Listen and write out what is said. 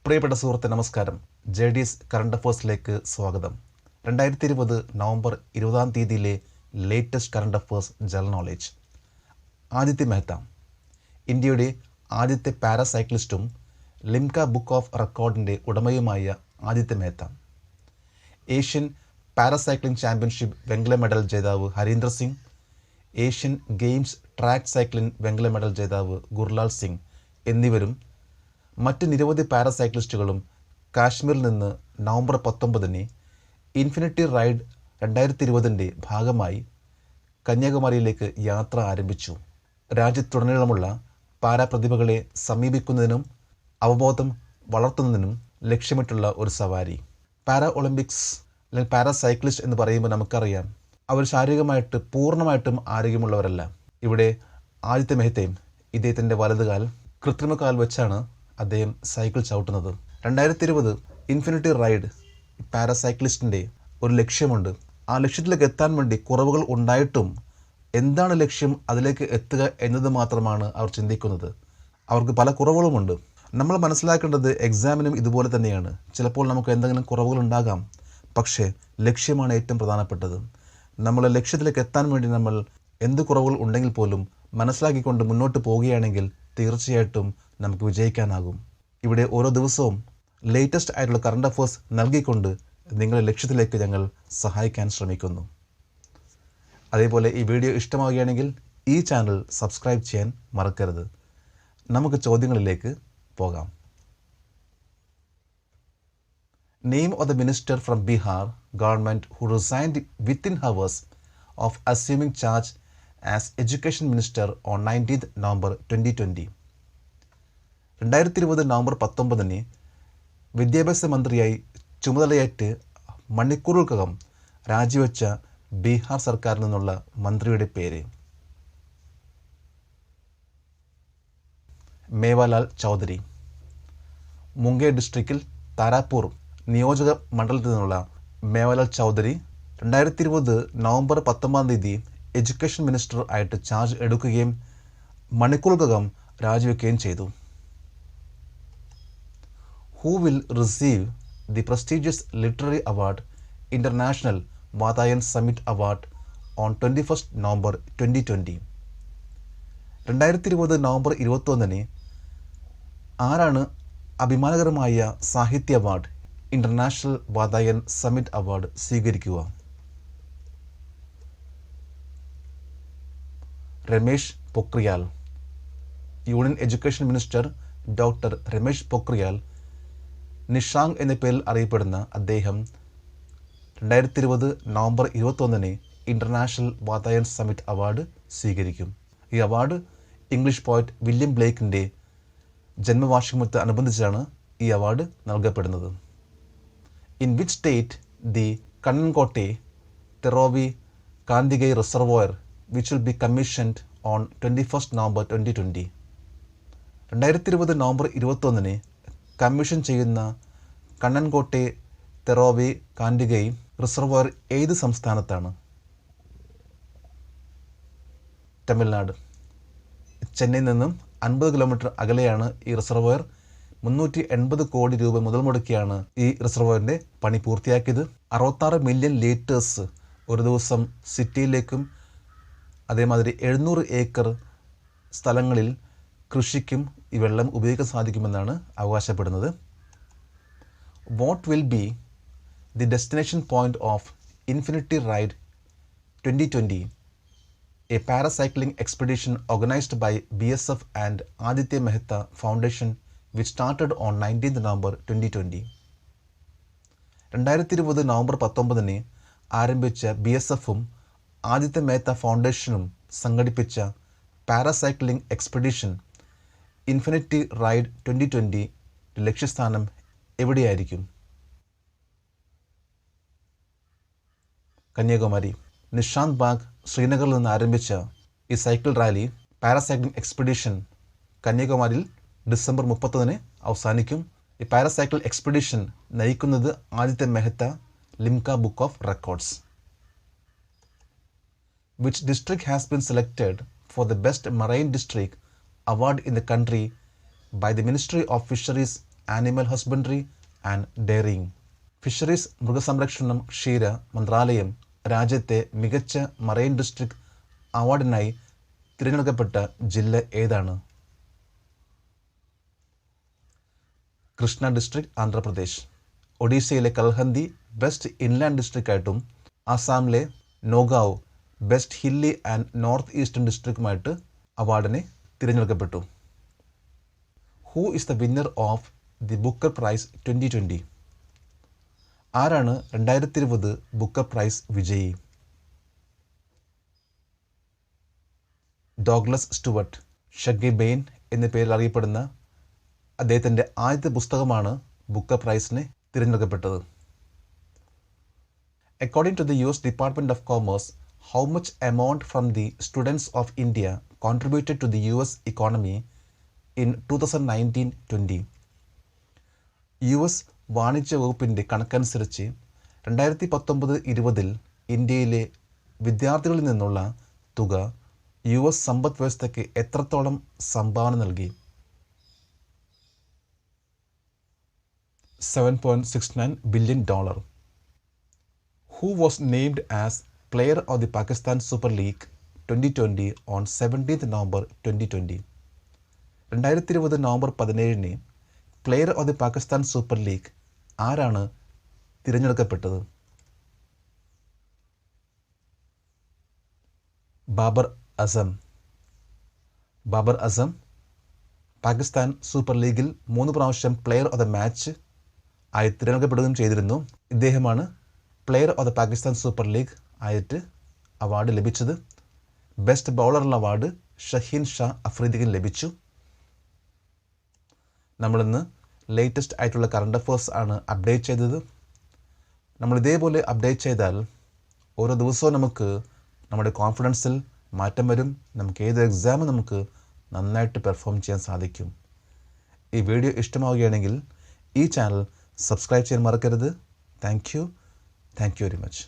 പ്രിയപ്പെട്ട സുഹൃത്തെ നമസ്കാരം. JD's കറണ്ട് അഫേഴ്സിലേക്ക് സ്വാഗതം. 2020 നവംബർ 20 latest current affairs general knowledge. Aditya Mehta ഇന്ത്യയുടെ ആദ്യത്തെ പാരാസൈക്ലിസ്റ്റും ലിംക ബുക്ക് ഓഫ് റെക്കോർഡിൻ്റെ ഉടമയുമായ Aditya Mehta. Asian paracycling championship വെങ്കല മെഡൽ ജേതാവ് Harinder Singh, Asian games track cycling വെങ്കല മെഡൽ ജേതാവ് ഗുർലാൽ സിംഗ് എന്നിവരും മറ്റ് നിരവധി പാരാസൈക്ലിസ്റ്റുകളും കാശ്മീരിൽ നിന്ന് നവംബർ 19 ഇൻഫിനിറ്റി റൈഡ് 2020 ഭാഗമായി കന്യാകുമാരിയിലേക്ക് യാത്ര ആരംഭിച്ചു. രാജ്യത്തുടനീളമുള്ള പാരാപ്രതിഭകളെ സമീപിക്കുന്നതിനും അവബോധം വളർത്തുന്നതിനും ലക്ഷ്യമിട്ടുള്ള ഒരു സവാരി. പാരാ ഒളിമ്പിക്സ് അല്ലെങ്കിൽ പാരാസൈക്ലിസ്റ്റ് എന്ന് പറയുമ്പോൾ നമുക്കറിയാം, അവർ ശാരീരികമായിട്ട് പൂർണ്ണമായിട്ടും ആരോഗ്യമുള്ളവരല്ല. ഇവിടെ ആദിത്യ മെഹ്ത്തയും ഇദ്ദേഹത്തിൻ്റെ വലതുകാൽ കൃത്രിമകാൽ വെച്ചാണ് അദ്ദേഹം സൈക്കിൾ ചവിട്ടുന്നത്. 2020 ഇൻഫിനിറ്റി റൈഡ് പാരാസൈക്ലിസ്റ്റിൻ്റെ ഒരു ലക്ഷ്യമുണ്ട്. ആ ലക്ഷ്യത്തിലേക്ക് എത്താൻ വേണ്ടി കുറവുകൾ ഉണ്ടായിട്ടും എന്താണ് ലക്ഷ്യം, അതിലേക്ക് എത്തുക എന്നത് മാത്രമാണ് അവർ ചിന്തിക്കുന്നത്. അവർക്ക് പല കുറവുകളുമുണ്ട്. നമ്മൾ മനസ്സിലാക്കേണ്ടത് എക്സാമിനും ഇതുപോലെ തന്നെയാണ്. ചിലപ്പോൾ നമുക്ക് എന്തെങ്കിലും കുറവുകൾ ഉണ്ടാകാം, പക്ഷേ ലക്ഷ്യമാണ് ഏറ്റവും പ്രധാനപ്പെട്ടത്. നമ്മളെ ലക്ഷ്യത്തിലേക്ക് എത്താൻ വേണ്ടി നമ്മൾ എന്ത് കുറവുകൾ ഉണ്ടെങ്കിൽ പോലും മനസ്സിലാക്കിക്കൊണ്ട് മുന്നോട്ട് പോവുകയാണെങ്കിൽ തീർച്ചയായിട്ടും നമുക്ക് വിജയിക്കാനാകും. ഇവിടെ ഓരോ ദിവസവും ലേറ്റസ്റ്റ് ആയിട്ടുള്ള കറണ്ട് അഫേഴ്സ് നൽകിക്കൊണ്ട് നിങ്ങളുടെ ലക്ഷ്യത്തിലേക്ക് ഞങ്ങൾ സഹായിക്കാൻ ശ്രമിക്കുന്നു. അതേപോലെ ഈ വീഡിയോ ഇഷ്ടമാവുകയാണെങ്കിൽ ഈ ചാനൽ സബ്സ്ക്രൈബ് ചെയ്യാൻ മറക്കരുത്. നമുക്ക് ചോദ്യങ്ങളിലേക്ക് പോകാം. Name of the minister from Bihar government who resigned within hours of assuming charge as education minister on 19 November 2020. 2020 November 19 വിദ്യാഭ്യാസ മന്ത്രിയായി ചുമതലയേറ്റ് മണിക്കൂറുകൾക്കകം രാജിവെച്ച ബീഹാർ സർക്കാരിൽ നിന്നുള്ള മന്ത്രിയുടെ പേര് മേവാലാൽ ചൗധരി. മുംഗേർ ഡിസ്ട്രിക്റ്റിൽ താരാപൂർ നിയോജക മണ്ഡലത്തിൽ നിന്നുള്ള Mewalal Chaudhary 2020 November 19 education minister ആയിട്ട് ചാർജ് എടുക്കുകയും മണിക്കൂറുകകം രാജിവെക്കുകയും ചെയ്തു. Who will receive the prestigious literary award International Vadayan Summit Award on 21 November 2020? 2020 നവംബർ 21 ആരാണ് അഭിമാനകരമായ സാഹിത്യ award international Vatayan summit award സ്വീകരിക്കുക? Ramesh Pokhriyal. Union education minister doctor Ramesh Pokhriyal Nishank എന്ന പേരിൽ അറിയപ്പെടുന്ന അദ്ദേഹം 2020 നവംബർ 21 ഇൻ്റർനാഷണൽ വാതായൻ സമ്മിറ്റ് അവാർഡ് സ്വീകരിക്കും. ഈ അവാർഡ് ഇംഗ്ലീഷ് പോയറ്റ് വില്യം ബ്ലേക്കിൻ്റെ ജന്മവാർഷികമൊത്ത് അനുബന്ധിച്ചാണ് ഈ അവാർഡ് നൽകപ്പെടുന്നത്. In which state the Kannankottai Thervoy Kandigai reservoir which will be commissioned on 21 November 2020. 2020 നവംബർ 21 കമ്മീഷൻ ചെയ്യുന്ന കണ്ണൻകോട്ടെ തെറോവി കാന്തികൈ റിസർവോയർ ഏത് സംസ്ഥാനത്താണ്? തമിഴ്നാട്. ചെന്നൈയിൽ നിന്നും 50 കിലോമീറ്റർ അകലെയാണ് ഈ റിസർവോയർ. 380 കോടി രൂപ മുതൽ മുടക്കിയാണ് ഈ റിസർവോയറിൻ്റെ പണി പൂർത്തിയാക്കിയത്. 66 മില്യൺ ലീറ്റേഴ്സ് ഒരു ദിവസം സിറ്റിയിലേക്കും അതേമാതിരി 700 ഏക്കർ സ്ഥലങ്ങളിൽ കൃഷിക്കും ഈ വെള്ളം ഉപയോഗിക്കാൻ സാധിക്കുമെന്നാണ് അവകാശപ്പെടുന്നത്. What will be the destination point of infinity ride 2020, a paracycling expedition organised by BSF and Aditya Mehta foundation which started on 19 November 2020. 2020 November 19 ആരംഭിച്ച BSFും ആദിത്യ മെഹ്ത്ത ഫൗണ്ടേഷനും സംഘടിപ്പിച്ച പാരാസൈക്ലിംഗ് എക്സ്പെഡിഷൻ ഇൻഫിനിറ്റി റൈഡ് 2020 ലക്ഷ്യസ്ഥാനം എവിടെയായിരിക്കും? കന്യാകുമാരി. നിഷാന്ത് ബാഗ് ശ്രീനഗറിൽ നിന്ന് ആരംഭിച്ച ഈ സൈക്കിൾ റാലി പാരാസൈക്ലിംഗ് എക്സ്പെഡിഷൻ കന്യാകുമാരിയിൽ ഡിസംബർ 30 അവസാനിക്കും. ഈ പാരാസൈക്കിൾ എക്സ്പെഡിഷൻ നയിക്കുന്നത് Aditya Mehta, Limca book of records. Which district has been selected for the best marine district award in the country by the Ministry of Fisheries animal husbandry and daring. Fisheries മൃഗസംരക്ഷണം ക്ഷീര മന്ത്രാലയം രാജ്യത്തെ മികച്ച മറൈൻ ഡിസ്ട്രിക്ട് അവാർഡിനായി തിരഞ്ഞെടുക്കപ്പെട്ട ജില്ല ഏതാണ്? Krishna district Andhra Pradesh. ഒഡീഷയിലെ കൽഹന്ദി ബെസ്റ്റ് ഇൻലാൻഡ് ഡിസ്ട്രിക്റ്റായിട്ടും ആസാമിലെ Nagaon best hilly and north eastern ഡിസ്ട്രിക്റ്റുമായിട്ട് അവാർഡിനെ തിരഞ്ഞെടുക്കപ്പെട്ടു. Who is the winner of the Booker prize 2020? ആരാണ് 2020 ബുക്കർ പ്രൈസ് വിജയി? Douglas Stuart. ഷഗ്ഗി ബെയിൻ എന്ന പേരിൽ അറിയപ്പെടുന്ന അദ്ദേഹത്തിൻ്റെ ആദ്യത്തെ പുസ്തകമാണ് ബുക്കർ പ്രൈസിന് തിരഞ്ഞെടുക്കപ്പെട്ടത്. According to the US Department of Commerce, how much amount from the students of India contributed to the US economy in 2019-20? US വാണിജ്യ വകുപ്പിൻ്റെ കണക്കനുസരിച്ച് 2019-20 ഇന്ത്യയിലെ വിദ്യാർത്ഥികളിൽ നിന്നുള്ള തുക US സമ്പദ് വ്യവസ്ഥയ്ക്ക് എത്രത്തോളം സംഭാവന നൽകി? $7.69 billion. Who was named as Player of the Pakistan Super League 2020 on 17th November 2020? 2020 November 17 player of the Pakistan super league ആരാണ് തിരഞ്ഞെടുക്കപ്പെട്ടത്? ബാബർ അസം. ബാബർ അസം പാകിസ്ഥാൻ സൂപ്പർ ലീഗിൽ 3 പ്രാവശ്യം പ്ലെയർ ഓഫ് ദ മാച്ച് ആയി തിരഞ്ഞെടുക്കപ്പെടുകയും ചെയ്തിരുന്നു. ഇദ്ദേഹമാണ് player of the Pakistan super league ആയിട്ട് അവാർഡ് ലഭിച്ചത്. Best ബൗളറുള്ള award Shaheen Shah അഫ്രീദിക്ക് ലഭിച്ചു. നമ്മളിന്ന് ലേറ്റസ്റ്റ് ആയിട്ടുള്ള കറണ്ട് അഫേഴ്സ് ആണ് അപ്ഡേറ്റ് ചെയ്തത്. നമ്മൾ ഇതേപോലെ അപ്ഡേറ്റ് ചെയ്താൽ ഓരോ ദിവസവും നമുക്ക് നമ്മുടെ കോൺഫിഡൻസിൽ മാറ്റം വരും. നമുക്ക് ഏത് എക്സാമും നമുക്ക് നന്നായിട്ട് പെർഫോം ചെയ്യാൻ സാധിക്കും. ഈ വീഡിയോ ഇഷ്ടമാവുകയാണെങ്കിൽ ഈ ചാനൽ സബ്സ്ക്രൈബ് ചെയ്യാൻ മറക്കരുത്. Thank you very much.